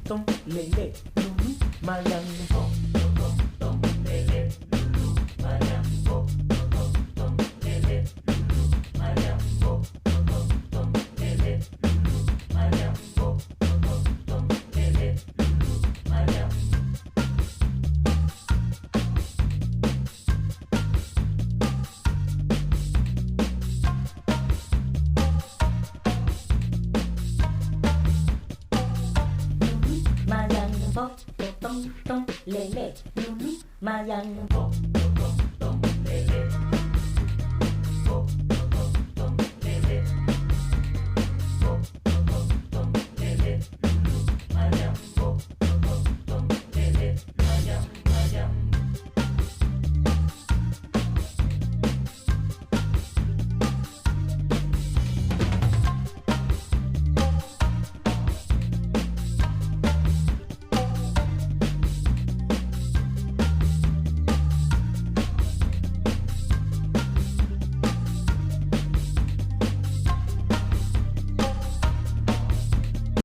tong lele lulu mayang tong tong tong lele lulu mayang tong tong tong lele lulu mayang tong tong tong lele lulu mayang tong tong tong lele lulu mayang. Mayang po, tong tong lele, lulu mayang po.